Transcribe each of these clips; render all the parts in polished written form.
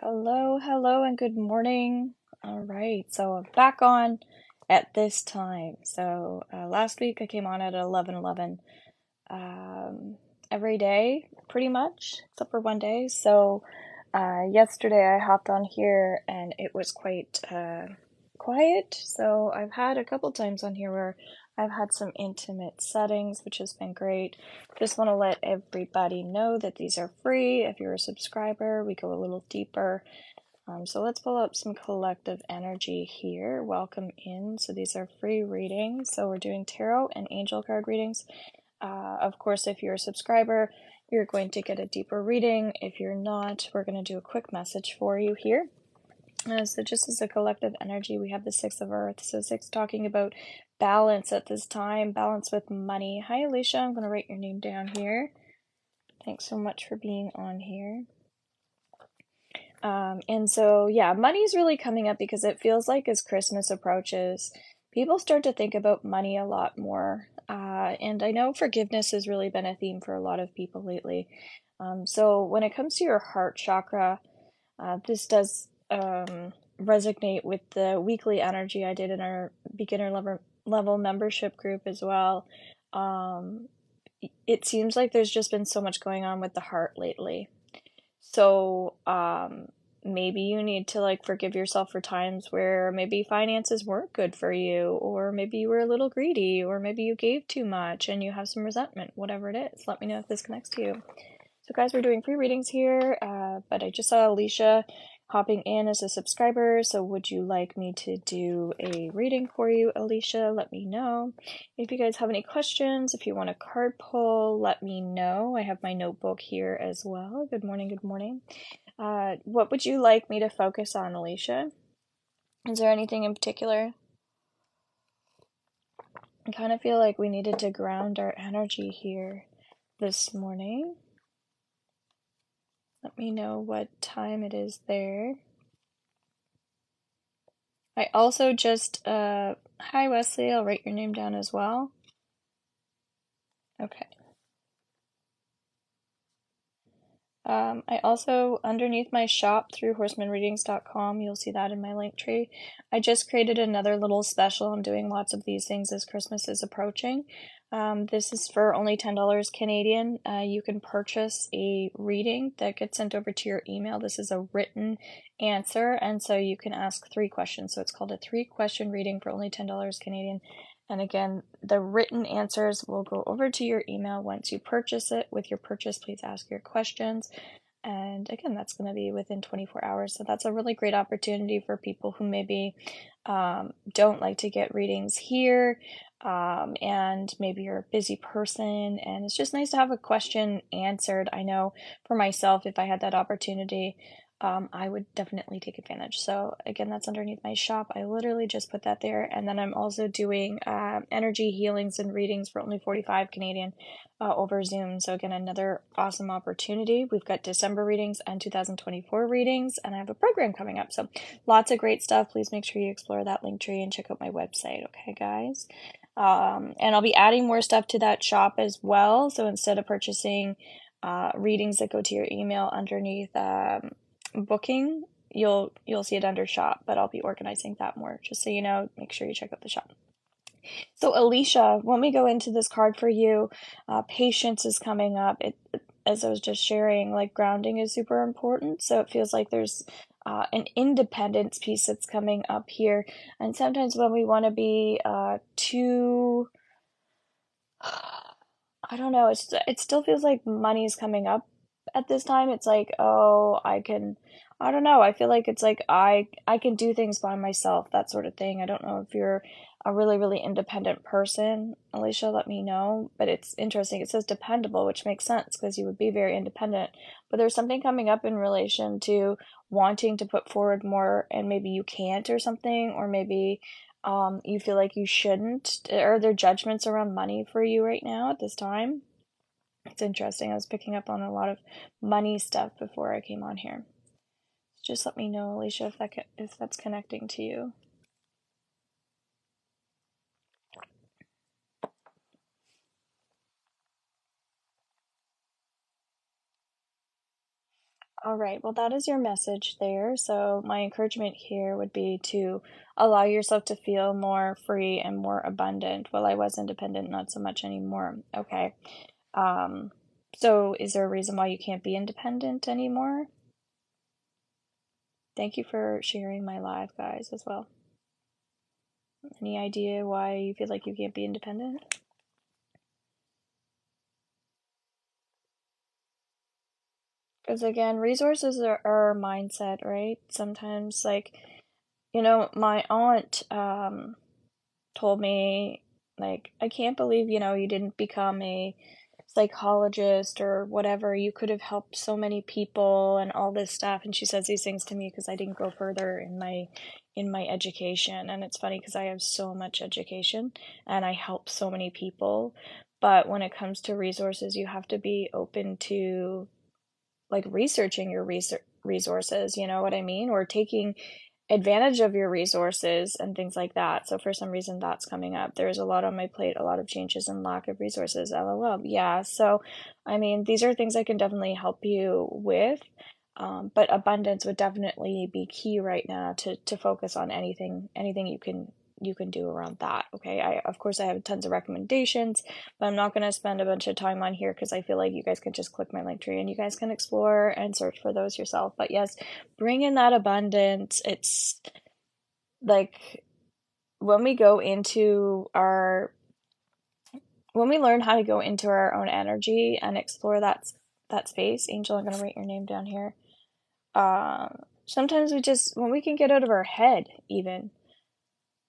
Hello, hello, and good morning. All right, so I'm back on at this time. Last week I came on at 11:11 every day, pretty much, except for one day. Yesterday I hopped on here and it was quite quiet. So I've had a couple times on here where I've had some intimate settings, which has been great. Just want to let everybody know that these are free. If you're a subscriber, we go a little deeper. So let's pull up some collective energy here. Welcome in. So these are free readings. So we're doing tarot and angel card readings. Of course, if you're a subscriber, you're going to get a deeper reading. If you're not, we're going to do a quick message for you here. So just as a collective energy, we have the Six of Earth. So six talking about balance at this time, balance with money. Hi, Alicia. I'm going to write your name down here. Thanks so much for being on here. Money's really coming up because it feels like as Christmas approaches, people start to think about money a lot more. And I know forgiveness has really been a theme for a lot of people lately. So when it comes to your heart chakra, this does resonate with the weekly energy I did in our beginner level membership group as well. It seems like there's just been so much going on with the heart lately. So, maybe you need to like forgive yourself for times where maybe finances weren't good for you, or maybe you were a little greedy, or maybe you gave too much and you have some resentment, whatever it is. Let me know if this connects to you. So guys, we're doing free readings here, but I just saw Alicia hopping in as a subscriber, so would you like me to do a reading for you, Alicia? Let me know. If you guys have any questions, if you want a card pull, let me know. I have my notebook here as well. Good morning, good morning. What would you like me to focus on, Alicia? Is there anything in particular? I kind of feel like we needed to ground our energy here this morning. Let me know what time it is there. I also just, hi Wesley, I'll write your name down as well. Okay. I also, underneath my shop through horsemanreadings.com, you'll see that in my link tree. I just created another little special. I'm doing lots of these things as Christmas is approaching. This is for only $10 Canadian. You can purchase a reading that gets sent over to your email. This is a written answer, and so you can ask 3 questions. So it's called a 3-question reading for only $10 Canadian. And again, the written answers will go over to your email once you purchase it. With your purchase, please ask your questions. And again, that's going to be within 24 hours. So that's a really great opportunity for people who maybe don't like to get readings here. And maybe you're a busy person and it's just nice to have a question answered. I know for myself, if I had that opportunity, I would definitely take advantage. So again, that's underneath my shop. I literally just put that there. And then I'm also doing energy healings and readings for only 45 Canadian over Zoom. So again, another awesome opportunity. We've got December readings and 2024 readings, and I have a program coming up. So lots of great stuff. Please make sure you explore that link tree and check out my website. Okay, guys. And I'll be adding more stuff to that shop as well. So instead of purchasing readings that go to your email underneath booking, you'll see it under shop, but I'll be organizing that more. Just so you know, make sure you check out the shop. So Alicia, when we go into this card for you, patience is coming up. As I was just sharing, like grounding is super important. So it feels like there's an independence piece that's coming up here. And sometimes when we want to be too, I don't know, it still feels like money's coming up at this time. It's like, oh, I don't know. I feel like it's like I can do things by myself, that sort of thing. I don't know if you're a really, really independent person. Alicia, let me know. But it's interesting. It says dependable, which makes sense because you would be very independent. But there's something coming up in relation to wanting to put forward more and maybe you can't or something, or maybe you feel like you shouldn't. Are there judgments around money for you right now at this time? It's interesting. I was picking up on a lot of money stuff before I came on here. Just let me know, Alicia, if that's connecting to you. All right, well, that is your message there. So, my encouragement here would be to allow yourself to feel more free and more abundant. Well, I was independent, not so much anymore. Okay. Um, so is there a reason why you can't be independent anymore? Thank you for sharing my live, guys, as well. Any idea why you feel like you can't be independent? Because again, resources are mindset, right? Sometimes, like, my aunt told me, like, I can't believe, you didn't become a psychologist or whatever. You could have helped so many people and all this stuff. And she says these things to me because I didn't go further in my education. And it's funny because I have so much education and I help so many people. But when it comes to resources, you have to be open to like researching your resources, you know what I mean? Or taking advantage of your resources and things like that. So for some reason that's coming up. There's a lot on my plate, a lot of changes and lack of resources. LOL. Yeah. So I mean, these are things I can definitely help you with. But abundance would definitely be key right now to focus on anything you can do around that. Okay. Of course I have tons of recommendations, but I'm not going to spend a bunch of time on here because I feel like you guys can just click my link tree and you guys can explore and search for those yourself. But yes, bring in that abundance. It's like when we go into our when we learn how to go into our own energy and explore that space. Angel, I'm gonna write your name down here. Sometimes when we can get out of our head, even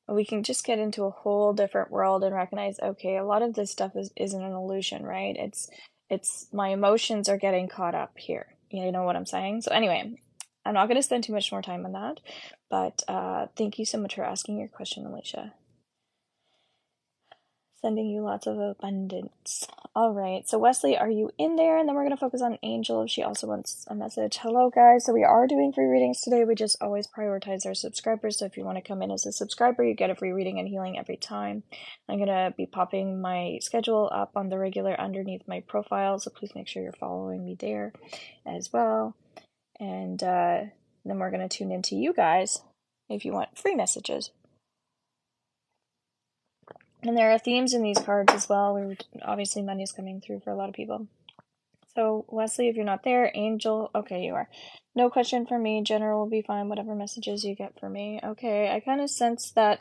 we can just get into a whole different world and recognize, okay, a lot of this stuff isn't an illusion, right? It's my emotions are getting caught up here. You know what I'm saying? So anyway, I'm not going to spend too much more time on that, but thank you so much for asking your question, Alicia. Sending you lots of abundance. All right. So, Wesley, are you in there? And then we're going to focus on Angel if she also wants a message. Hello, guys. So, we are doing free readings today. We just always prioritize our subscribers. So, if you want to come in as a subscriber, you get a free reading and healing every time. I'm going to be popping my schedule up on the regular underneath my profile. So, please make sure you're following me there as well. And then we're going to tune into you guys if you want free messages. And there are themes in these cards as well. Obviously money is coming through for a lot of people. So Wesley, if you're not there, Angel, okay, you are. No question for me. General will be fine. Whatever messages you get for me. Okay, I kind of sense that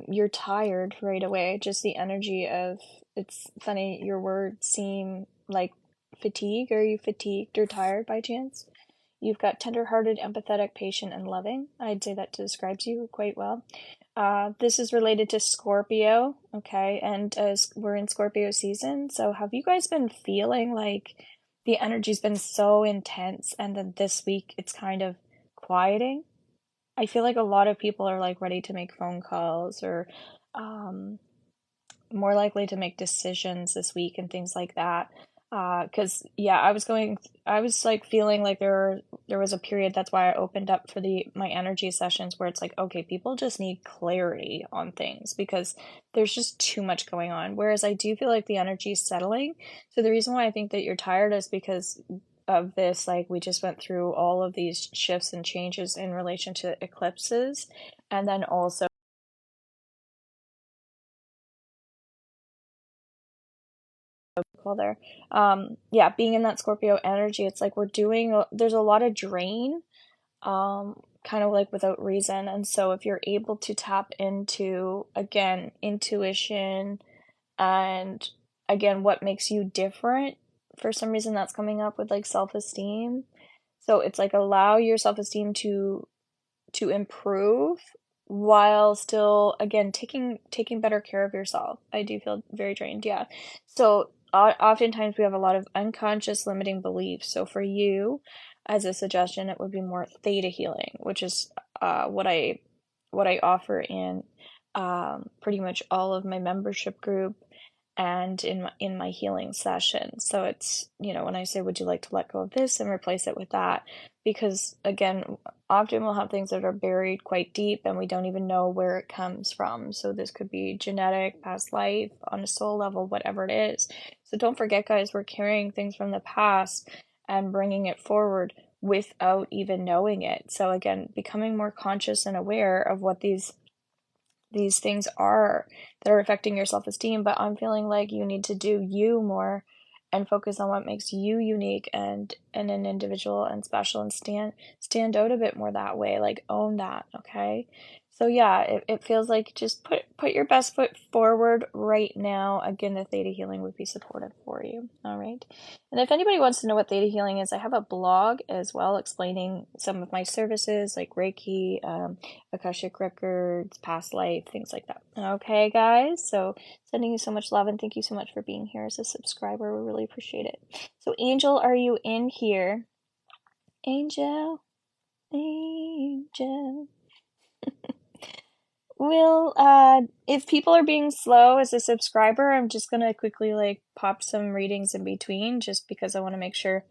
you're tired right away. Just the energy of it's funny. Your words seem like fatigue. Are you fatigued or tired by chance? You've got tender-hearted, empathetic, patient, and loving. I'd say that describes you quite well. This is related to Scorpio, okay? And as we're in Scorpio season, so have you guys been feeling like the energy's been so intense and then this week it's kind of quieting? I feel like a lot of people are like ready to make phone calls or um, more likely to make decisions this week and things like that. Because yeah, I was like feeling like there was a period. That's why I opened up for my energy sessions where it's like, okay, people just need clarity on things because there's just too much going on. Whereas I do feel like the energy is settling. So the reason why I think that you're tired is because of this. Like we just went through all of these shifts and changes in relation to eclipses, and then also call there. Yeah, being in that Scorpio energy, it's like there's a lot of drain, kind of like without reason. And so if you're able to tap into, again, intuition and again, what makes you different, for some reason that's coming up with like self-esteem. So it's like allow your self-esteem to improve while still again taking better care of yourself. I do feel very drained, yeah. So oftentimes we have a lot of unconscious limiting beliefs. So for you, as a suggestion, it would be more theta healing, which is what I offer in pretty much all of my membership group and in my healing session. So it's, when I say, would you like to let go of this and replace it with that? Because again, often we'll have things that are buried quite deep and we don't even know where it comes from. So this could be genetic, past life, on a soul level, whatever it is. So don't forget, guys, we're carrying things from the past and bringing it forward without even knowing it. So again, becoming more conscious and aware of what these things are that are affecting your self-esteem, but I'm feeling like you need to do you more and focus on what makes you unique and an individual and special, and stand out a bit more that way, like own that, okay? So yeah, it feels like just put your best foot forward right now. Again, the theta healing would be supportive for you. All right. And if anybody wants to know what theta healing is, I have a blog as well explaining some of my services like Reiki, Akashic Records, past life, things like that. Okay, guys. So sending you so much love and thank you so much for being here as a subscriber. We really appreciate it. So Angel, are you in here? Angel, Angel. Will, if people are being slow as a subscriber, I'm just gonna quickly like pop some readings in between just because I want to make sure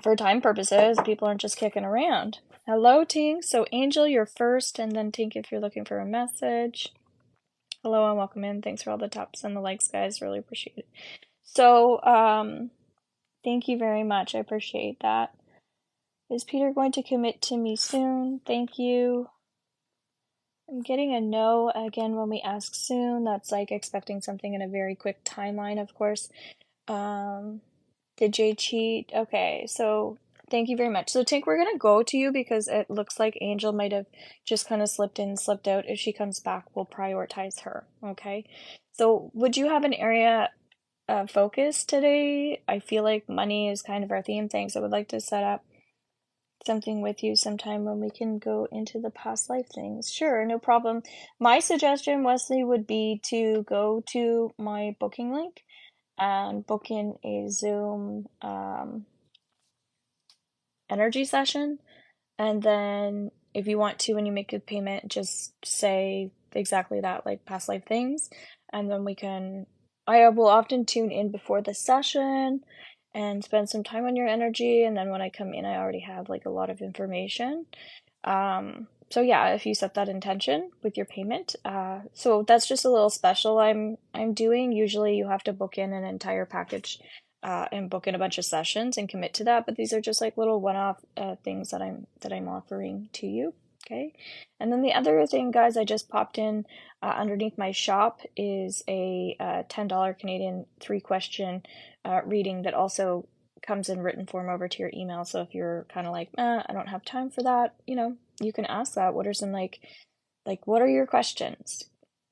for time purposes people aren't just kicking around. Hello, Tink. So Angel, you're first, and then Tink if you're looking for a message. Hello and welcome in. Thanks for all the taps and the likes, guys. Really appreciate it. So, thank you very much. I appreciate that. Is Peter going to commit to me soon? Thank you. I'm getting a no again when we ask soon. That's like expecting something in a very quick timeline, of course. Did Jay cheat? Okay, so thank you very much. So Tink, we're gonna go to you because it looks like Angel might have just kind of slipped in, slipped out. If she comes back, we'll prioritize her. Okay. So would you have an area of focus today? I feel like money is kind of our theme. Thanks. I would like to set up something with you sometime when we can go into the past life things. Sure, no problem. My suggestion, Wesley, would be to go to my booking link and book in a Zoom energy session. And then if you want to, when you make a payment, just say exactly that, like past life things. And then I will often tune in before the session and spend some time on your energy. And then when I come in, I already have like a lot of information. So yeah, if you set that intention with your payment, so that's just a little special I'm doing. Usually you have to book in an entire package, and book in a bunch of sessions and commit to that. But these are just like little one-off things that I'm offering to you. Okay. And then the other thing, guys, I just popped in underneath my shop is a $10 Canadian 3-question reading that also comes in written form over to your email. So if you're kind of like, I don't have time for that, you can ask that. What are some like what are your questions?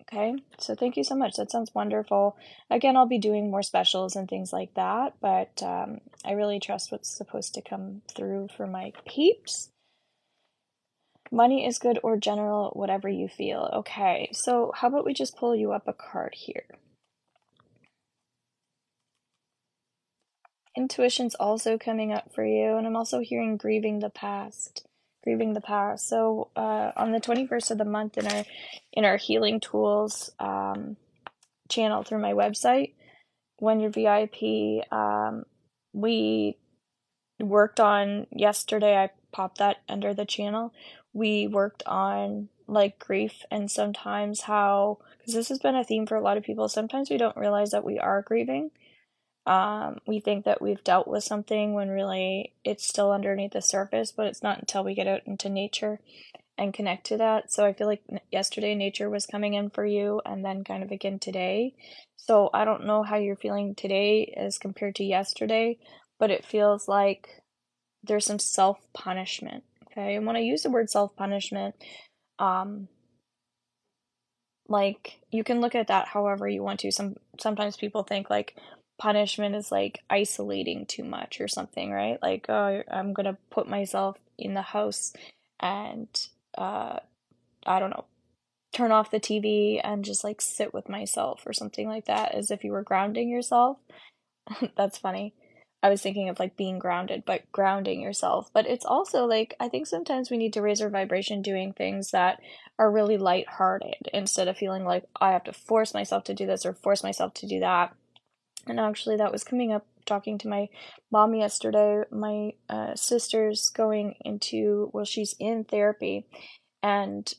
Okay, so thank you so much. That sounds wonderful. Again, I'll be doing more specials and things like that, but I really trust what's supposed to come through for my peeps. Money is good or general, whatever you feel. Okay, so how about we just pull you up a card here? Intuition's also coming up for you, and I'm also hearing grieving the past. Grieving the past. So on the 21st of the month in our healing tools channel through my website, when you're VIP, we worked on yesterday. I popped that under the channel. We worked on like grief and sometimes how, because this has been a theme for a lot of people, sometimes we don't realize that we are grieving. We think that we've dealt with something when really it's still underneath the surface, but it's not until we get out into nature and connect to that. So I feel like yesterday nature was coming in for you and then kind of again today. So I don't know how you're feeling today as compared to yesterday, but it feels like there's some self-punishment. Okay. And when I use the word self-punishment, like you can look at that however you want to. Sometimes people think like punishment is like isolating too much or something, right? Like, oh, I'm gonna put myself in the house and I don't know, turn off the TV and just like sit with myself or something like that, as if you were grounding yourself. That's funny. I was thinking of like being grounded, but grounding yourself. But it's also like, I think sometimes we need to raise our vibration doing things that are really lighthearted instead of feeling like I have to force myself to do this or force myself to do that. And actually, that was coming up talking to my mom yesterday. My sister's going into, well, she's in therapy, and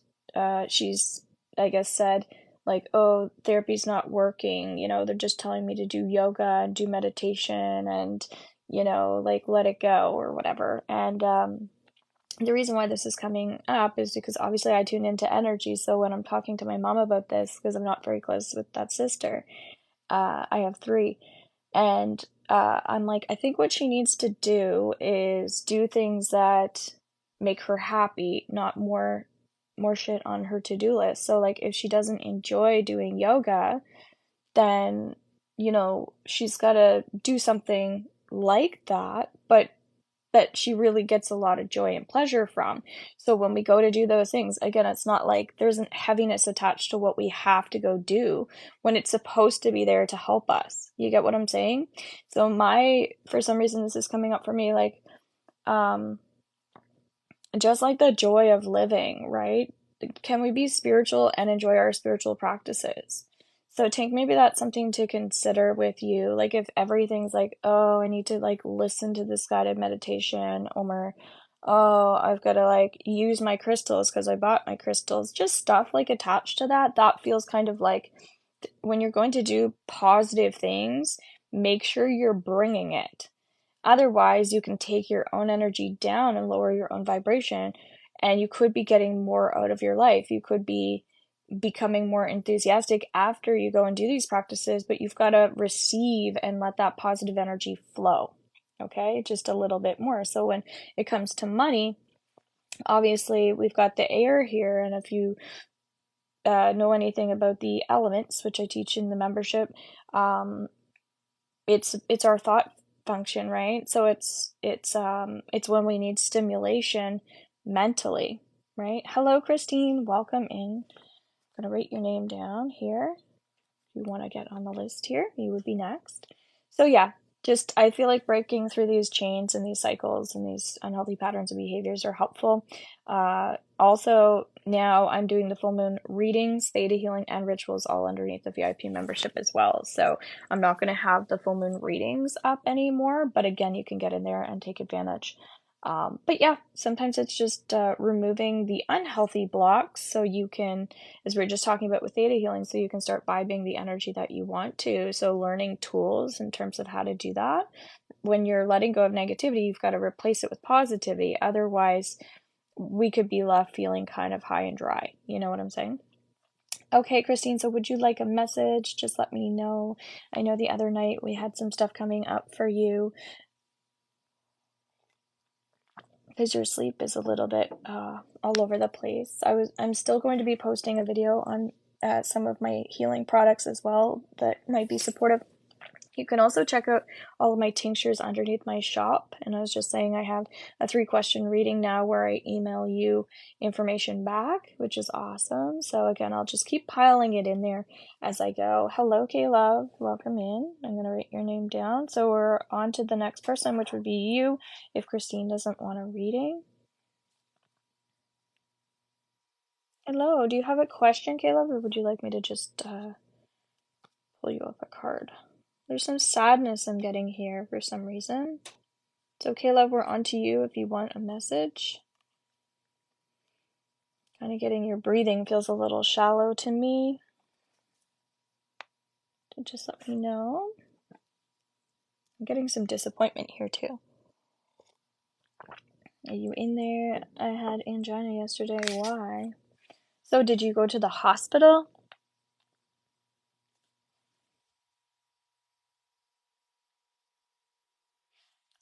she's, I guess, said, like, oh, therapy's not working. They're just telling me to do yoga and do meditation and, like let it go or whatever. And the reason why this is coming up is because obviously I tune into energy. So when I'm talking to my mom about this, because I'm not very close with that sister, I have three, and I'm like, I think what she needs to do is do things that make her happy, not more shit on her to-do list. So like if she doesn't enjoy doing yoga, then she's got to do something like that, but that she really gets a lot of joy and pleasure from. So when we go to do those things, again, it's not like there's a heaviness attached to what we have to go do when it's supposed to be there to help us. You get what I'm saying? So for some reason, this is coming up for me, like, um, just like the joy of living, right? Can we be spiritual and enjoy our spiritual practices? So Tank, maybe that's something to consider with you. Like if everything's like, oh, I need to like listen to this guided meditation, or oh, I've got to like use my crystals because I bought my crystals. Just stuff like attached to that. That feels kind of like when you're going to do positive things, make sure you're bringing it. Otherwise, you can take your own energy down and lower your own vibration, and you could be getting more out of your life. You could be becoming more enthusiastic after you go and do these practices, but you've got to receive and let that positive energy flow. Okay, just a little bit more. So when it comes to money, obviously we've got the air here, and if you know anything about the elements, which I teach in the membership, it's our thought function, right? So it's when we need stimulation mentally, right? Hello, Christine. Welcome in. I'm gonna write your name down here. If you want to get on the list here, you would be next. So yeah, just I feel like breaking through these chains and these cycles and these unhealthy patterns of behaviors are helpful. Also, now I'm doing the full moon readings, theta healing, and rituals all underneath the VIP membership as well. So I'm not going to have the full moon readings up anymore, but again, you can get in there and take advantage. But yeah, sometimes it's just removing the unhealthy blocks so you can, as we are just talking about with theta healing, so you can start vibing the energy that you want to. So learning tools in terms of how to do that. When you're letting go of negativity, you've got to replace it with positivity. Otherwise, we could be left feeling kind of high and dry. You know what I'm saying? Okay, Christine, so would you like a message? Just let me know. I know the other night we had some stuff coming up for you because your sleep is a little bit all over the place. I'm still going to be posting a video on some of my healing products as well that might be supportive. You can also check out all of my tinctures underneath my shop. And I was just saying I have a 3-question reading now where I email you information back, which is awesome. So again, I'll just keep piling it in there as I go. Hello, K-Love. Welcome in. I'm going to write your name down. So we're on to the next person, which would be you if Christine doesn't want a reading. Hello, do you have a question, Caleb, or would you like me to just pull you up a card? There's some sadness I'm getting here for some reason. So, Caleb, we're on to you if you want a message. Kind of getting your breathing feels a little shallow to me. So just let me know. I'm getting some disappointment here too. Are you in there? I had angina yesterday. Why? So, did you go to the hospital?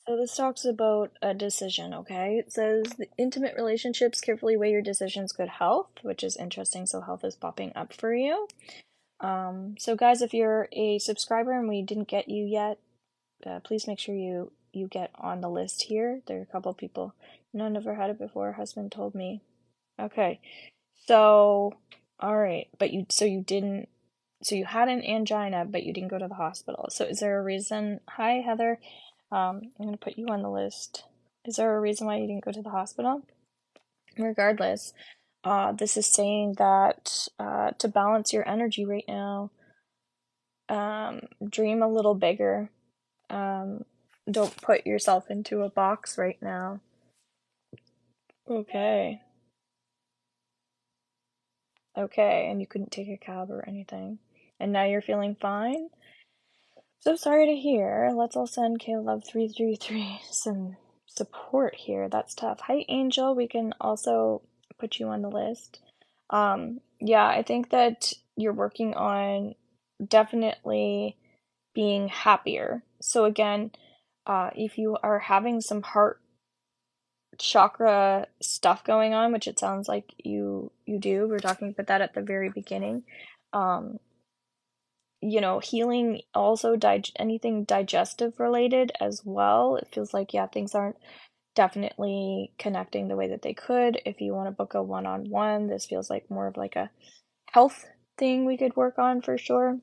So this talks about a decision, okay? It says the intimate relationships carefully weigh your decisions, good health, which is interesting. So health is popping up for you. So guys, if you're a subscriber and we didn't get you yet, please make sure you get on the list here. There are a couple people. No, never had it before. Husband told me. Okay, so all right, but you didn't. So you had an angina, but you didn't go to the hospital. So is there a reason? Hi, Heather. I'm going to put you on the list. Is there a reason why you didn't go to the hospital? Regardless, this is saying that to balance your energy right now, dream a little bigger. Don't put yourself into a box right now. Okay. Okay, and you couldn't take a cab or anything. And now you're feeling fine? So sorry to hear. Let's all send KLove333 some support here. That's tough. Hi, Angel. We can also put you on the list. Yeah, I think that you're working on definitely being happier. So again, if you are having some heart chakra stuff going on, which it sounds like you do, we were talking about that at the very beginning. Um, Healing also anything digestive related as well. It feels like, yeah, things aren't definitely connecting the way that they could. If you want to book a one-on-one, this feels like more of like a health thing we could work on for sure.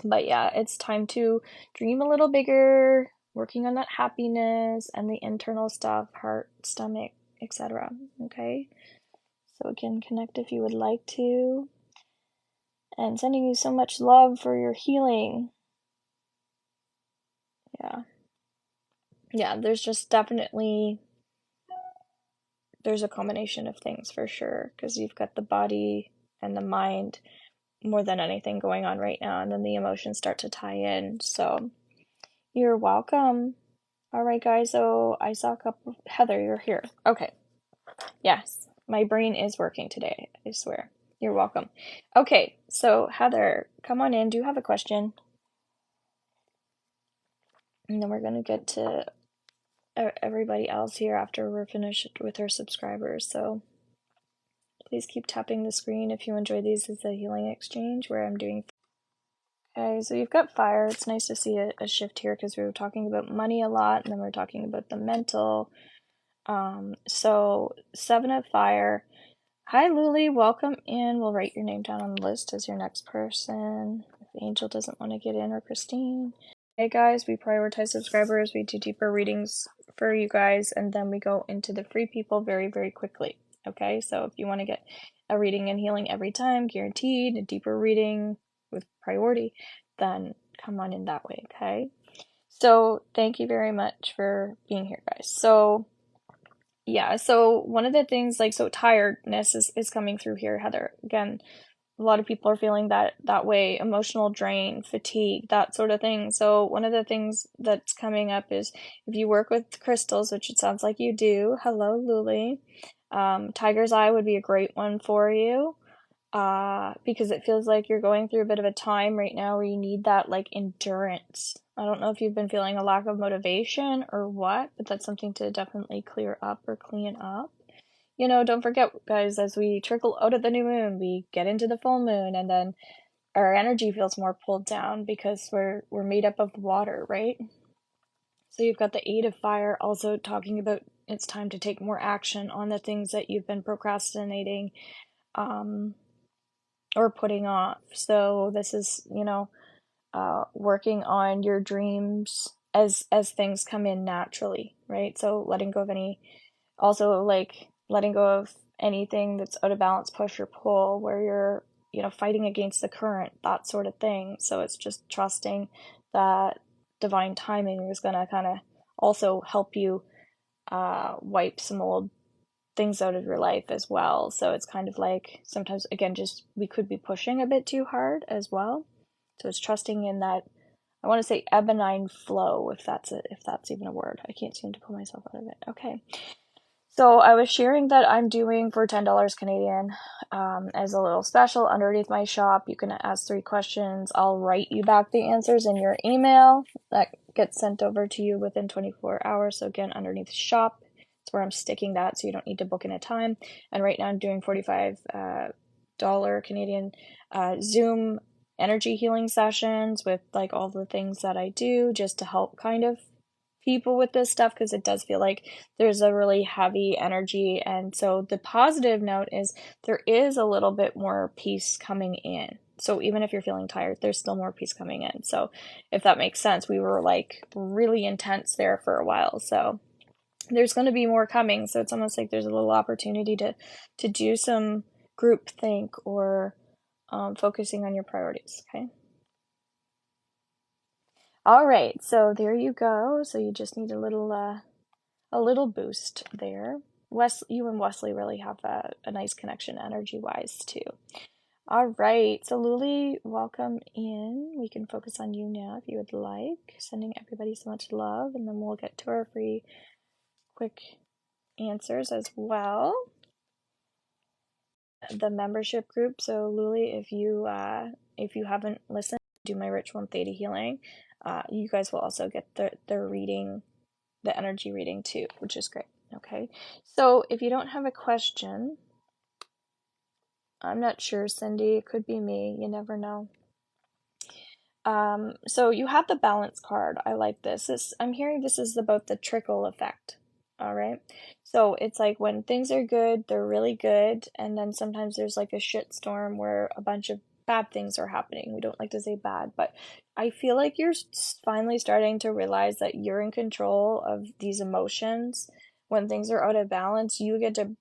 But yeah, it's time to dream a little bigger, working on that happiness and the internal stuff, heart, stomach, etc. Okay? So again, connect if you would like to. And sending you so much love for your healing. Yeah. Yeah, there's just definitely there's a combination of things for sure, because you've got the body and the mind more than anything going on right now, and then the emotions start to tie in. So you're welcome. All right, guys. So I saw a couple. Heather, you're here. Okay. Yes, my brain is working today. I swear. You're welcome. Okay, so Heather, come on in. Do you have a question? And then we're gonna get to everybody else here after we're finished with our subscribers. So please keep tapping the screen if you enjoy these as a healing exchange where I'm doing. Okay, so you've got fire. It's nice to see a shift here because we were talking about money a lot, and then we're talking about the mental. So 7 of fire. Hi, Luli. Welcome in. We'll write your name down on the list as your next person. If Angel doesn't want to get in, or Christine. Hey guys, we prioritize subscribers. We do deeper readings for you guys, and then we go into the free people very, very quickly. Okay, so if you want to get a reading and healing every time, guaranteed, a deeper reading with priority, then come on in that way. Okay, so thank you very much for being here, guys. So yeah, so one of the things, like, so tiredness is coming through here, Heather. Again, a lot of people are feeling that way, emotional drain, fatigue, that sort of thing. So one of the things that's coming up is if you work with crystals, which it sounds like you do. Hello, Luli. Tiger's Eye would be a great one for you, because it feels like you're going through a bit of a time right now where you need that, like, endurance. I don't know if you've been feeling a lack of motivation or what, but that's something to definitely clear up or clean up. Don't forget, guys, as we trickle out of the new moon, we get into the full moon, and then our energy feels more pulled down because we're made up of water, right? So you've got the 8 of fire also talking about it's time to take more action on the things that you've been procrastinating, or putting off. So this is, working on your dreams as things come in naturally, right? So letting go of any, also like letting go of anything that's out of balance, push or pull, where you're, fighting against the current, that sort of thing. So it's just trusting that divine timing is going to kind of also help you wipe some old things out of your life as well. So it's kind of like sometimes, again, just we could be pushing a bit too hard as well. So it's trusting in that, I want to say ebonine flow, if that's even a word. I can't seem to pull myself out of it. Okay. So I was sharing that I'm doing for $10 Canadian, as a little special underneath my shop. You can ask 3 questions. I'll write you back the answers in your email. That gets sent over to you within 24 hours. So again, underneath the shop, it's where I'm sticking that, so you don't need to book in a time. And right now I'm doing $45 Canadian Zoom energy healing sessions with like all the things that I do just to help kind of people with this stuff, because it does feel like there's a really heavy energy. And so the positive note is there is a little bit more peace coming in. So even if you're feeling tired, there's still more peace coming in. So if that makes sense, we were like really intense there for a while. So there's going to be more coming. So it's almost like there's a little opportunity to do some group think or focusing on your priorities. Okay. All right, so there you go. So you just need a little boost there. You and Wesley really have a nice connection energy-wise too. All right, so Luli, welcome in. We can focus on you now if you would like. Sending everybody so much love, and then we'll get to our free quick answers as well. The membership group. So Luli, if you haven't listened, do my ritual and theta healing. You guys will also get the reading, the energy reading too, which is great. Okay, so if you don't have a question, I'm not sure, Cindy. It could be me. You never know. So you have the balance card. I like this. I'm hearing this is about the trickle effect. All right. So it's like when things are good, they're really good, and then sometimes there's like a shit storm where a bunch of bad things are happening. We don't like to say bad, but I feel like you're finally starting to realize that you're in control of these emotions. When things are out of balance, you get to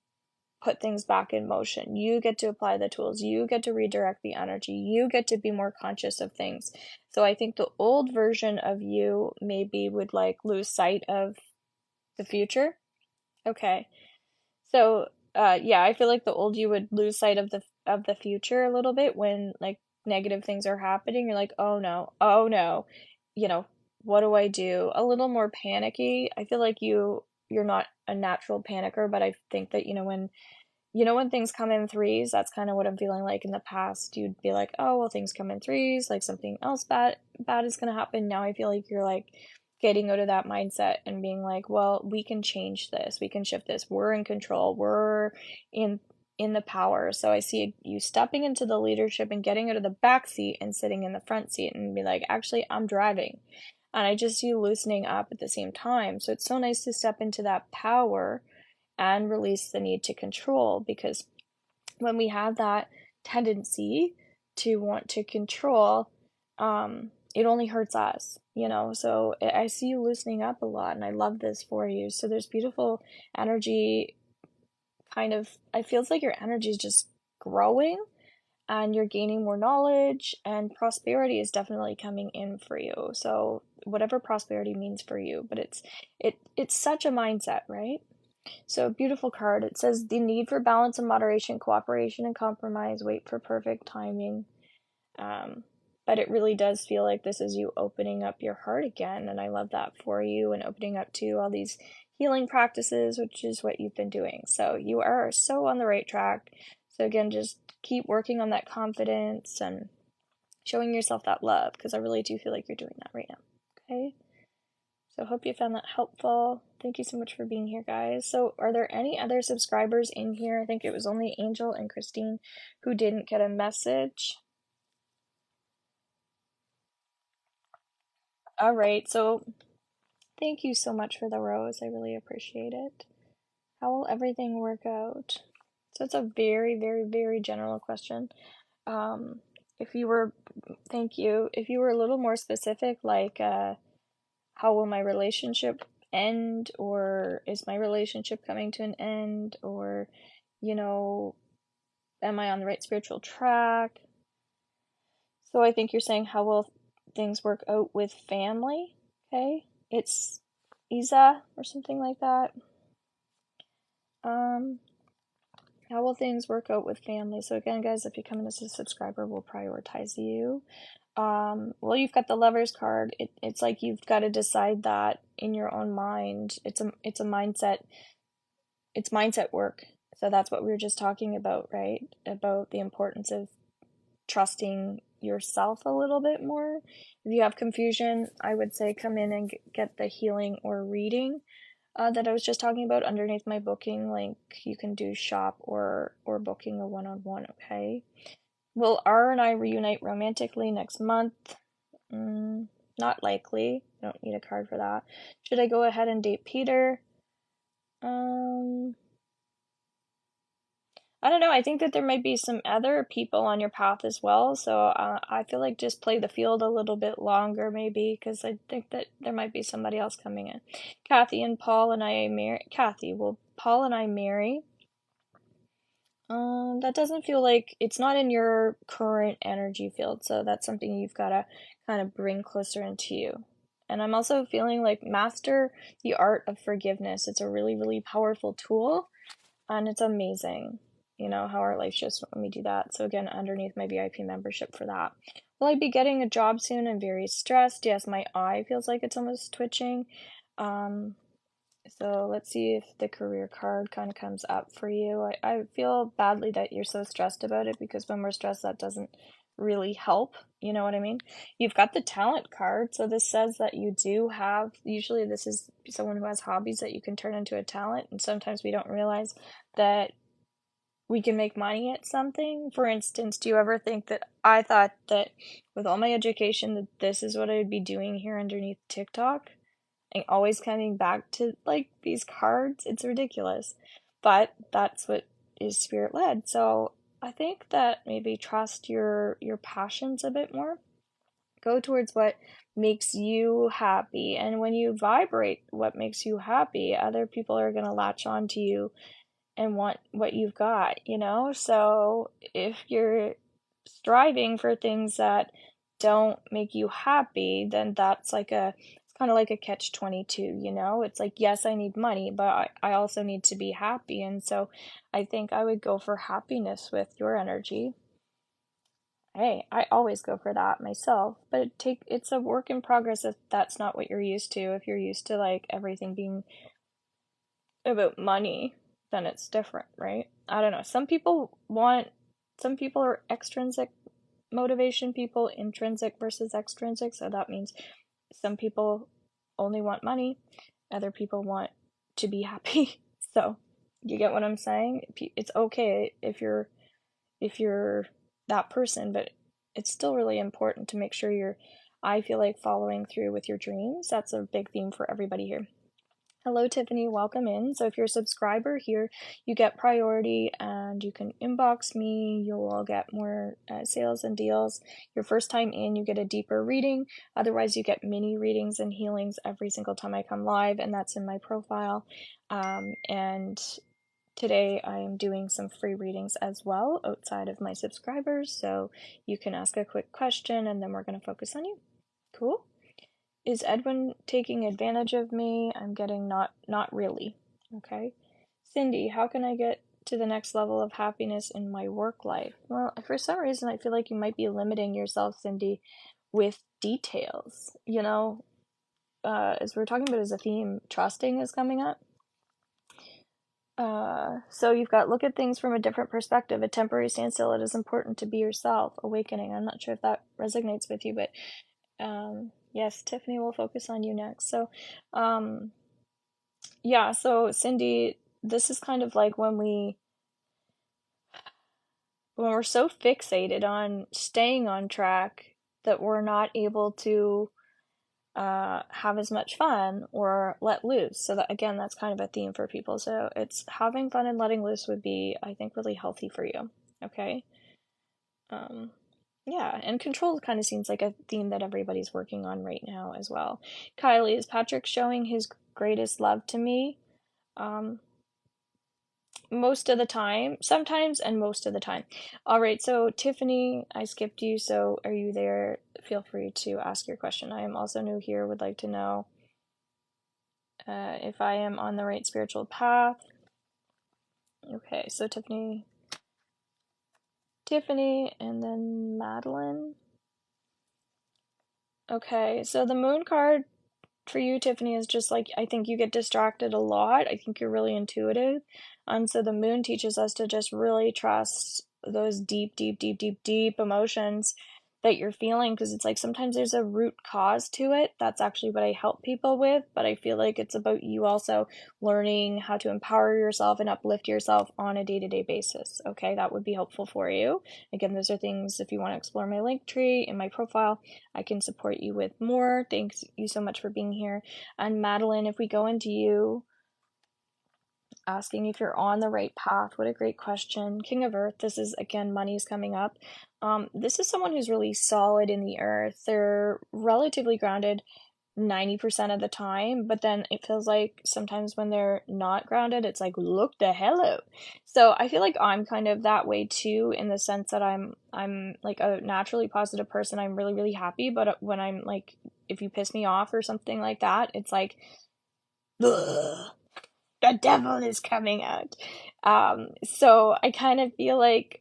put things back in motion. You get to apply the tools. You get to redirect the energy. You get to be more conscious of things. So I think the old version of you maybe would like lose sight of the future. Okay. So yeah, I feel like the old you would lose sight of the future a little bit when like negative things are happening. You're like, "Oh no. Oh no." You know, what do I do? A little more panicky. I feel like you're not a natural panicker, but I think that when things come in threes, that's kind of what I'm feeling like in the past. You'd be like, oh, well, things come in threes, like something else bad is going to happen. Now I feel like you're like getting out of that mindset and being like, well, we can change this. We can shift this. We're in control. We're in in the power. So I see you stepping into the leadership and getting out of the back seat and sitting in the front seat and be like, actually, I'm driving. And I just see you loosening up at the same time. So it's so nice to step into that power and release the need to control, because when we have that tendency to want to control, it only hurts us, so I see you loosening up a lot, and I love this for you. So there's beautiful energy. Kind of, I feels like your energy is just growing, and you're gaining more knowledge, and prosperity is definitely coming in for you. So whatever prosperity means for you, but it's such a mindset, right? So, beautiful card. It says the need for balance and moderation, cooperation and compromise, wait for perfect timing. Um, but it really does feel like this is you opening up your heart again. And I love that for you, and opening up to all these healing practices, which is what you've been doing. So, you are so on the right track. So, again, just keep working on that confidence and showing yourself that love, because I really do feel like you're doing that right now. Okay. So hope you found that helpful. Thank you so much for being here, guys. So are there any other subscribers in here? I think it was only Angel and Christine who didn't get a message. All right, so thank you so much for the rose. I really appreciate it. How will everything work out? So it's a very, very, very general question. Um, if you were, thank you. If you were a little more specific, like, how will my relationship end, or is my relationship coming to an end, or you know am I on the right spiritual track? So I think you're saying, how will things work out with family? Okay, it's Isa or something like that. um how will things work out with family? So again, guys, if you come in as a subscriber, we'll prioritize you. Well, you've got the Lovers card. It's like you've got to decide that in your own mind. It's a mindset. It's mindset work. So that's what we were just talking about, right? About the importance of trusting yourself a little bit more. If you have confusion, I would say come in and get the healing or reading that I was just talking about underneath my booking link. You can do shop or booking a one-on-one. Okay. Will R and I reunite romantically next month? Not likely. I don't need a card for that. Should I go ahead and date Peter? I don't know. I think that there might be some other people on your path as well. So I feel like just play the field a little bit longer, maybe, because I think that there might be somebody else coming in. Kathy and Paul and I marry. Kathy, will Paul and I marry? That doesn't feel like it's not in your current energy field, so that's something you've got to kind of bring closer into you. And I'm also feeling like master the art of forgiveness. It's a really, really powerful tool, and it's amazing. you know, how our life shifts when we do that. So again, underneath my VIP membership for that. Will I be getting a job soon? I'm very stressed. Yes, my eye feels like it's almost twitching. So let's see if the career card kind of comes up for you. I feel badly that you're so stressed about it, because when we're stressed, that doesn't really help. You know what I mean? You've got the talent card. So this says that you do have, usually this is someone who has hobbies that you can turn into a talent. And sometimes we don't realize that we can make money at something. For instance, do you ever think that I thought that with all my education that this is what I'd be doing here underneath TikTok? And always coming back to like these cards. It's ridiculous. But that's what is spirit led. So I think that maybe trust your passions a bit more. Go towards what makes you happy. And when you vibrate what makes you happy, other people are gonna latch on to you and want what you've got, you know? So if you're striving for things that don't make you happy, then that's like it's kind of like a catch 22, you know? It's like, yes, I need money, but I also need to be happy. And so I think I would go for happiness with your energy. Hey, I always go for that myself, but it's a work in progress if that's not what you're used to. If you're used to like everything being about money, then it's different, right? I don't know. Some people are extrinsic motivation people, intrinsic versus extrinsic. So that means some people only want money, other people want to be happy. So you get what I'm saying? It's okay if you're that person, but it's still really important to make sure I feel like following through with your dreams. That's a big theme for everybody here. Hello, Tiffany. Welcome in. So if you're a subscriber here, you get priority and you can inbox me. You'll get more sales and deals. Your first time in, you get a deeper reading. Otherwise, you get mini readings and healings every single time I come live, and that's in my profile. And today I am doing some free readings as well outside of my subscribers. So you can ask a quick question and then we're going to focus on you. Cool. Is Edwin taking advantage of me? I'm getting not really. Okay. Cindy, how can I get to the next level of happiness in my work life? Well, for some reason I feel like you might be limiting yourself, Cindy, with details. You know, as we're talking about as a theme, trusting is coming up. So you've got look at things from a different perspective, a temporary standstill. It is important to be yourself. Awakening. I'm not sure if that resonates with you, but yes, Tiffany will focus on you next. So, yeah, so Cindy, this is kind of like when we're so fixated on staying on track that we're not able to have as much fun or let loose. So that again, that's kind of a theme for people. So it's having fun and letting loose would be, I think, really healthy for you. Okay. Yeah, and control kind of seems like a theme that everybody's working on right now as well. Kylie, is Patrick showing his greatest love to me? Most of the time, sometimes, and most of the time. All right, so Tiffany, I skipped you, so are you there? Feel free to ask your question. I am also new here, would like to know if I am on the right spiritual path. Okay, so Tiffany, and then Madeline. Okay, so the moon card for you, Tiffany, is just like, I think you get distracted a lot. I think you're really intuitive. So the moon teaches us to just really trust those deep emotions that you're feeling, because it's like sometimes there's a root cause to it. That's actually what I help people with, but I feel like it's about you also learning how to empower yourself and uplift yourself on a day-to-day basis. Okay, that would be helpful for you. Again, those are things, if you want to explore my link tree in my profile, I can support you with more. Thanks you so much for being here. And Madeline, if we go into you, asking if you're on the right path. What a great question. King of Earth, this is, again, money's coming up. This is someone who's really solid in the earth. They're relatively grounded 90% of the time, but then it feels like sometimes when they're not grounded, it's like, look the hell out. So I feel like I'm kind of that way too, in the sense that I'm like a naturally positive person. I'm really, really happy, but when I'm like, if you piss me off or something like that, it's like, ugh. the devil is coming out. So I kind of feel like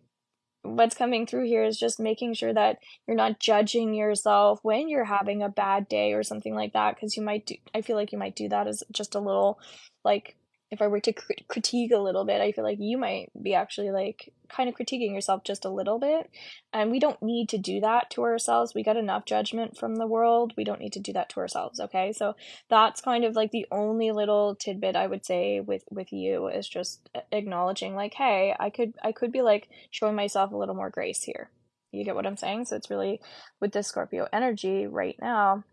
what's coming through here is just making sure that you're not judging yourself when you're having a bad day or something like that, because you might do, I feel like you might do that as just a little, like, if I were to critique a little bit, I feel like you might be actually like kind of critiquing yourself just a little bit. And we don't need to do that to ourselves. We got enough judgment from the world. We don't need to do that to ourselves, okay? So that's kind of like the only little tidbit I would say with you is just acknowledging like, hey, I could be like showing myself a little more grace here. You get what I'm saying? So it's really with this Scorpio energy right now,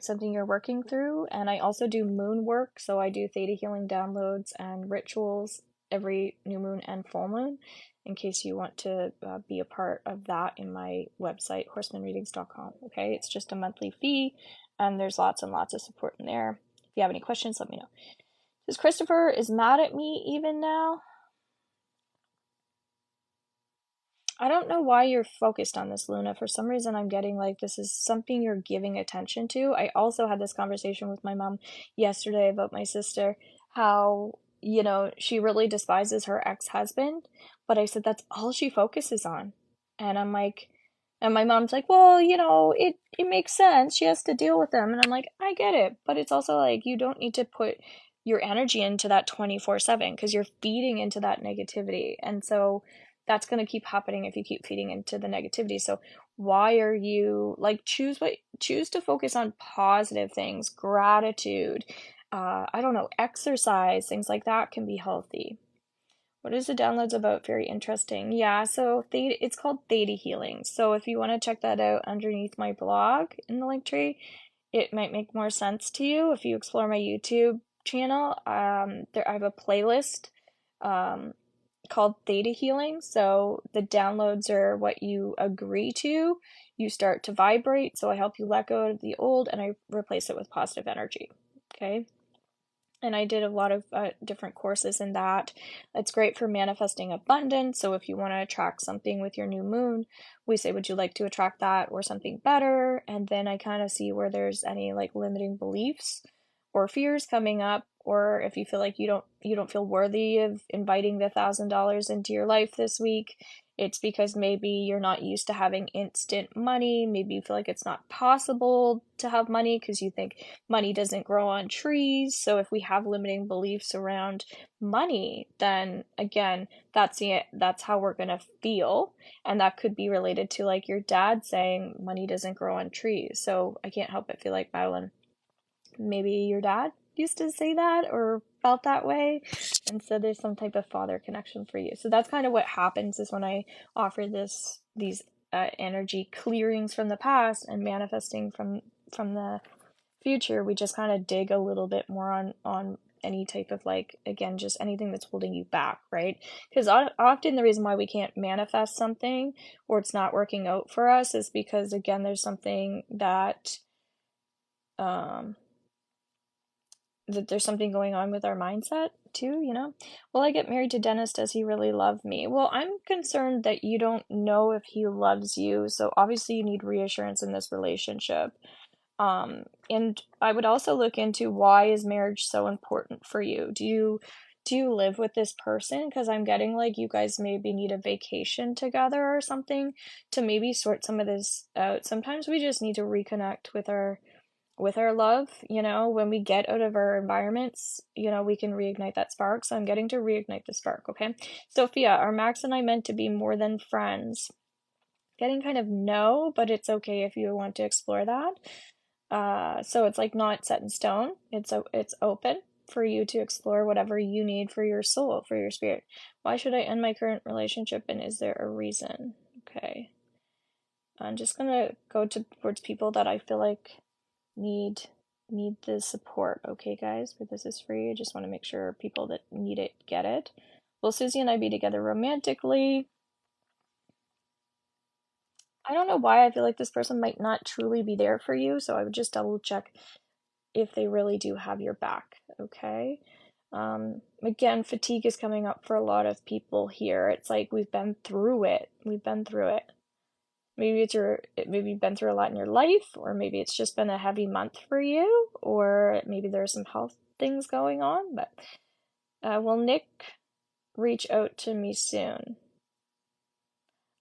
something you're working through. And I also do moon work, so I do theta healing downloads and rituals every new moon and full moon, in case you want to be a part of that in my website, horsemanreadings.com. Okay, it's just a monthly fee, and there's lots and lots of support in there. If you have any questions, let me know. Because Christopher is mad at me even now. I don't know why you're focused on this, Luna. For some reason, I'm getting like this is something you're giving attention to. I also had this conversation with my mom yesterday about my sister, how, she really despises her ex-husband, but I said that's all she focuses on. And I'm like, and my mom's like, well, it makes sense. She has to deal with them. And I'm like, I get it. But it's also like, you don't need to put your energy into that 24/7 because you're feeding into that negativity. And so, that's going to keep happening if you keep feeding into the negativity. So why are you like choose to focus on positive things, gratitude, I don't know, exercise, things like that can be healthy. What is the downloads about? Very interesting. Yeah, so it's called Theta Healing. So if you want to check that out underneath my blog in the link tree, it might make more sense to you if you explore my YouTube channel. There I have a playlist. Um, called Theta Healing. So the downloads are what you agree to. You start to vibrate. So I help you let go of the old and I replace it with positive energy. Okay. And I did a lot of different courses in that. It's great for manifesting abundance. So if you want to attract something with your new moon, we say, would you like to attract that or something better? And then I kind of see where there's any like limiting beliefs or fears coming up, or if you feel like you don't feel worthy of inviting the $1,000 into your life this week, it's because maybe you're not used to having instant money. Maybe you feel like it's not possible to have money because you think money doesn't grow on trees. So if we have limiting beliefs around money, then again, that's how we're going to feel. And that could be related to like your dad saying money doesn't grow on trees. So I can't help but feel like, Madeline, maybe your dad used to say that or felt that way, and so there's some type of father connection for you. So that's kind of what happens is when I offer these energy clearings from the past and manifesting from the future, we just kind of dig a little bit more on any type of like, again, just anything that's holding you back, right? Because often the reason why we can't manifest something or it's not working out for us is because, again, there's something um that there's something going on with our mindset too. Will I get married to Dennis? Does he really love me? Well, I'm concerned that you don't know if he loves you, so obviously you need reassurance in this relationship. And I would also look into, why is marriage so important for you? Do you live with this person? Because I'm getting like you guys maybe need a vacation together or something to maybe sort some of this out. Sometimes we just need to reconnect with our love. When we get out of our environments, we can reignite that spark. So I'm getting to reignite the spark. Okay, Sophia, are Max and I meant to be more than friends? Getting kind of no, but it's okay if you want to explore that. So it's like not set in stone. It's open for you to explore whatever you need for your soul, for your spirit. Why should I end my current relationship, and is there a reason? Okay, I'm just gonna go towards people that I feel like need the support. Okay, guys, but this is free. I just want to make sure people that need it get it. Will Susie and I be together romantically? I don't know why I feel like this person might not truly be there for you, so I would just double check if they really do have your back. Okay. Again, fatigue is coming up for a lot of people here. It's like we've been through it. Maybe you've been through a lot in your life, or maybe it's just been a heavy month for you, or maybe there's some health things going on. But Will Nick reach out to me soon?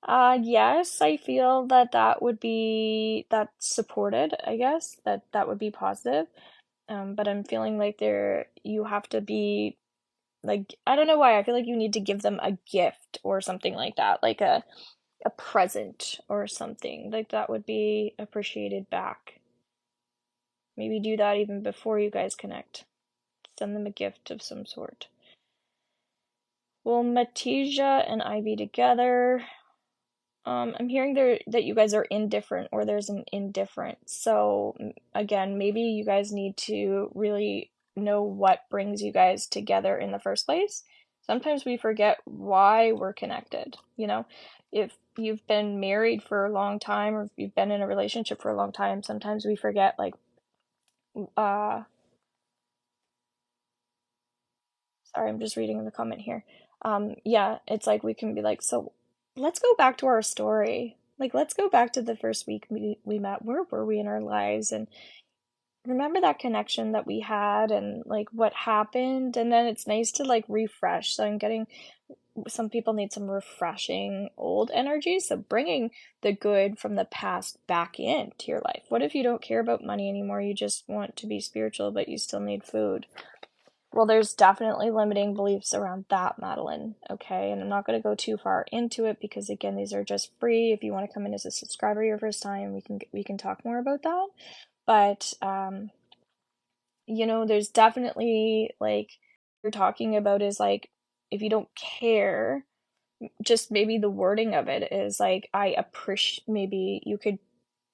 Yes, I feel that that's supported, I guess, that would be positive. But I'm feeling like you have to be like, I don't know why, I feel like you need to give them a gift or something like that, like a present or something. Like that would be appreciated back. Maybe do that even before you guys connect. Send them a gift of some sort. Will Matija and I be together? I'm hearing that you guys are indifferent or there's an indifference. So again, maybe you guys need to really know what brings you guys together in the first place. Sometimes we forget why we're connected, you know? If you've been married for a long time or if you've been in a relationship for a long time, sometimes we forget like uh sorry, I'm just reading in the comment here. Yeah, it's like we can be like, so let's go back to our story. Like, let's go back to the first week we met. Where were we in our lives? And remember that connection that we had and like what happened. And then it's nice to like refresh. So I'm getting some people need some refreshing old energy. So bringing the good from the past back into your life. What if you don't care about money anymore? You just want to be spiritual, but you still need food. Well, there's definitely limiting beliefs around that, Madeline. Okay, and I'm not going to go too far into it because again, these are just free. If you want to come in as a subscriber your first time, we can talk more about that. But there's definitely like you're talking about is like if you don't care, just maybe the wording of it is like I appreciate. Maybe you could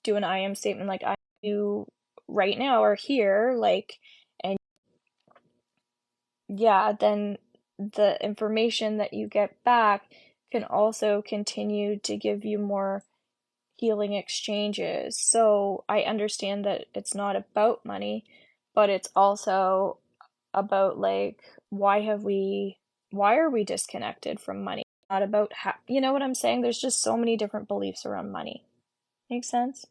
do an I am statement like I you right now are here like and yeah, then the information that you get back can also continue to give you more healing exchanges. So I understand that it's not about money, but it's also about like why are we disconnected from money? Not about how, you know what I'm saying? There's just so many different beliefs around money. Make sense?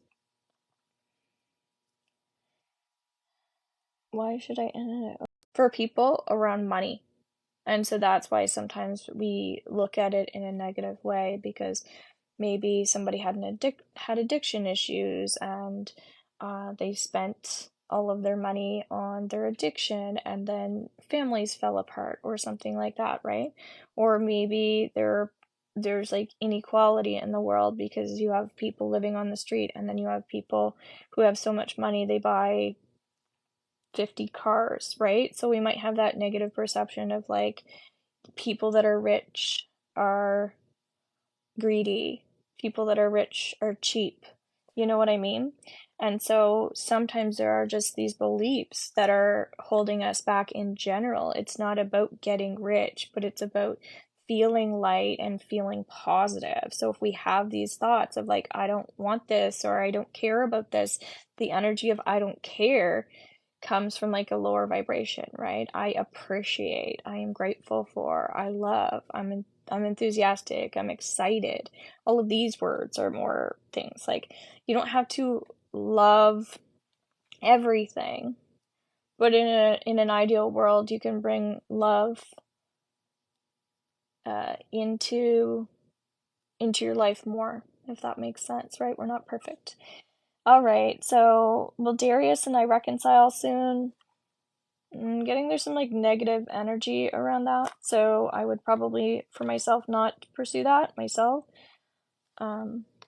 Why should I end it? For people around money. And so that's why sometimes we look at it in a negative way because maybe somebody had addiction issues and they spent all of their money on their addiction and then families fell apart or something like that, right? Or maybe there's like inequality in the world because you have people living on the street and then you have people who have so much money they buy 50 cars, right? So we might have that negative perception of like people that are rich are greedy. People that are rich are cheap. You know what I mean? And so sometimes there are just these beliefs that are holding us back in general. It's not about getting rich, but it's about feeling light and feeling positive. So if we have these thoughts of like, I don't want this or I don't care about this, the energy of I don't care comes from like a lower vibration, right? I appreciate, I am grateful for, I love, I'm enthusiastic, I'm excited. All of these words are more things. Like you don't have to love everything, but in an ideal world, you can bring love into your life more, if that makes sense, right? We're not perfect. All right, so will Darius and I reconcile soon? Getting there's some like negative energy around that, so I would probably for myself not pursue that myself.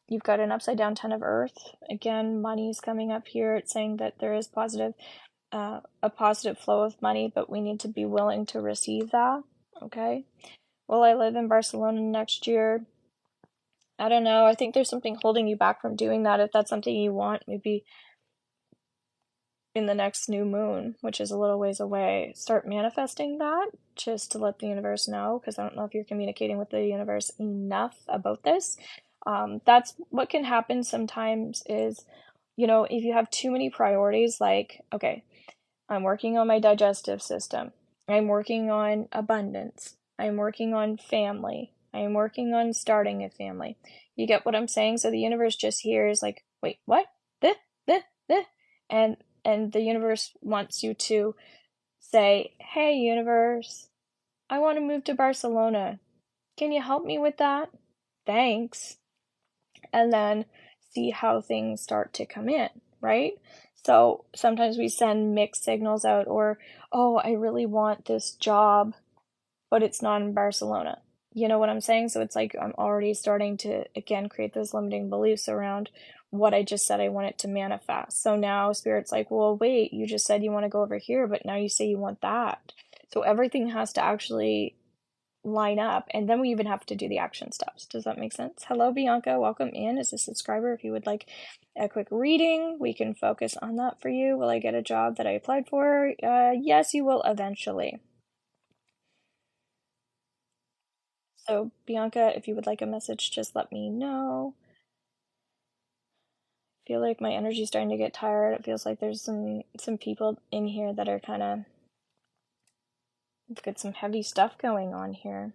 You've got an upside down 10 of earth. Again, money's coming up here. It's saying that there is a positive flow of money, but we need to be willing to receive that. Okay. Will I live in Barcelona next year? I don't know. I think there's something holding you back from doing that. If that's something you want, maybe in the next new moon, which is a little ways away, start manifesting that just to let the universe know, because I don't know if you're communicating with the universe enough about this. That's what can happen sometimes is, if you have too many priorities, like, okay, I'm working on my digestive system, I'm working on abundance, I'm working on family, I'm working on starting a family. You get what I'm saying? So the universe just hears like, wait, what? This, this, and and the universe wants you to say, hey universe, I want to move to Barcelona. Can you help me with that? Thanks. And then see how things start to come in, right? So sometimes we send mixed signals out, or, oh, I really want this job, but it's not in Barcelona. You know what I'm saying? So it's like I'm already starting to, again, create those limiting beliefs around what I just said I want it to manifest. So now Spirit's like, well, wait, you just said you want to go over here, but now you say you want that. So everything has to actually line up, and then we even have to do the action steps. Does that make sense? Hello, Bianca. Welcome in as a subscriber. If you would like a quick reading, we can focus on that for you. Will I get a job that I applied for? Yes, you will eventually. So, Bianca, if you would like a message, just let me know. I feel like my energy's starting to get tired. It feels like there's some people in here that are kind of, we've got some heavy stuff going on here.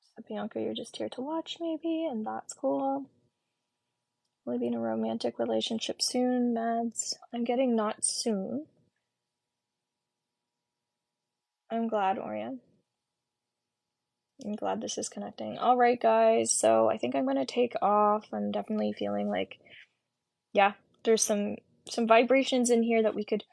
So, Bianca, you're just here to watch, maybe, and that's cool. Will I be in a romantic relationship soon? Mads. I'm getting not soon. I'm glad, Orion. I'm glad this is connecting. All right, guys. So I think I'm gonna take off. I'm definitely feeling like, yeah, there's some vibrations in here that we could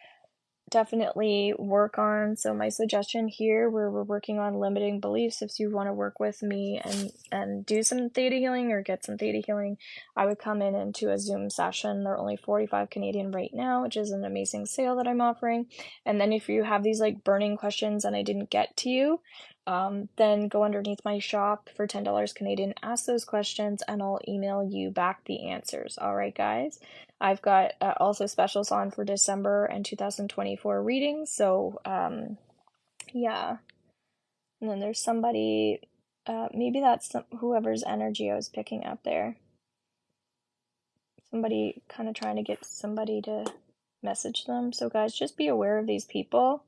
definitely work on. So my suggestion here, where we're working on limiting beliefs, if you want to work with me and do some theta healing or get some theta healing, I would come in into a Zoom session. They're only 45 Canadian right now, which is an amazing sale that I'm offering. And then if you have these like burning questions and I didn't get to you, then go underneath my shop for $10 Canadian, ask those questions, and I'll email you back the answers. All right, guys. I've got also specials on for December and 2024 readings. So, yeah. And then there's somebody, maybe that's whoever's energy I was picking up there. Somebody kind of trying to get somebody to message them. So, guys, just be aware of these people.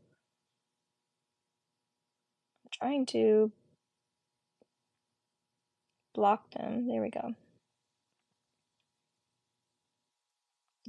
I'm trying to block them. There we go.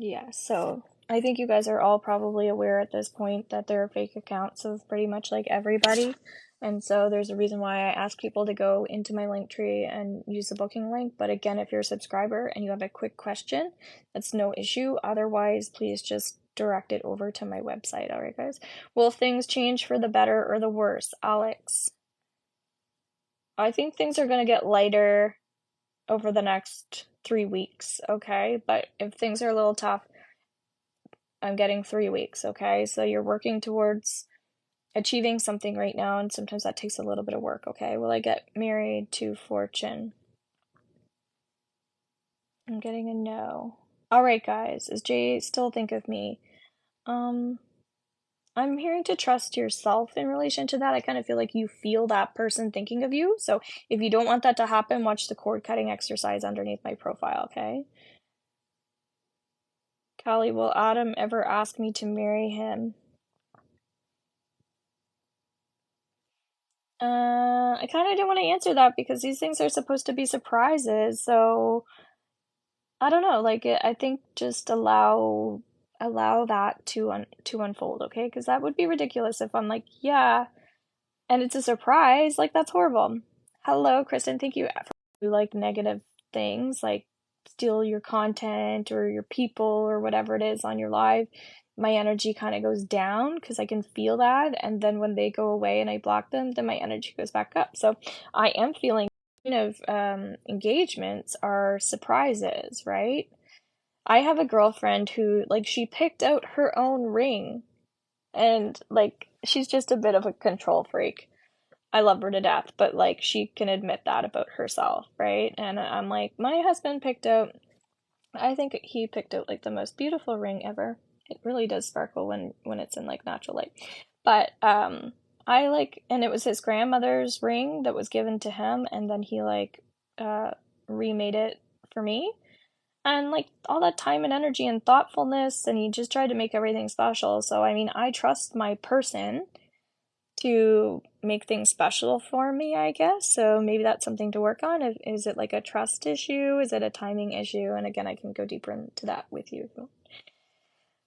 Yeah, so I think you guys are all probably aware at this point that there are fake accounts of pretty much like everybody. And so there's a reason why I ask people to go into my link tree and use the booking link. But again, if you're a subscriber and you have a quick question, that's no issue. Otherwise, please just direct it over to my website. All right, guys. Will things change for the better or the worse? Alex, I think things are going to get lighter over the next 3 weeks, okay? But if things are a little tough, I'm getting 3 weeks, okay? So you're working towards achieving something right now, and sometimes that takes a little bit of work, okay? Will I get married to Fortune? I'm getting a no. All right, guys. Is Jay still think of me? I'm hearing to trust yourself in relation to that. I kind of feel like you feel that person thinking of you. So if you don't want that to happen, watch the cord cutting exercise underneath my profile, okay? Callie, will Adam ever ask me to marry him? I kind of don't want to answer that because these things are supposed to be surprises. So I don't know. Like I think just allow that to unfold, okay? Because that would be ridiculous if I'm like, yeah, and it's a surprise. Like that's horrible. Hello, Kristen. Thank you for like negative things, like steal your content or your people or whatever it is on your live. My energy kind of goes down because I can feel that, and then when they go away and I block them, then my energy goes back up. So I am feeling of engagements are surprises, right? I have a girlfriend who like she picked out her own ring, and like she's just a bit of a control freak. I love her to death, but like she can admit that about herself, right? And I'm like, my husband picked out, I think he picked out like the most beautiful ring ever. It really does sparkle when it's in like natural light. But I like, and it was his grandmother's ring that was given to him, and then he like remade it for me. And like all that time and energy and thoughtfulness, and he just tried to make everything special. So I mean, I trust my person to make things special for me, I guess. So maybe that's something to work on. Is it like a trust issue? Is it a timing issue? And again, I can go deeper into that with you.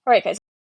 All right, guys.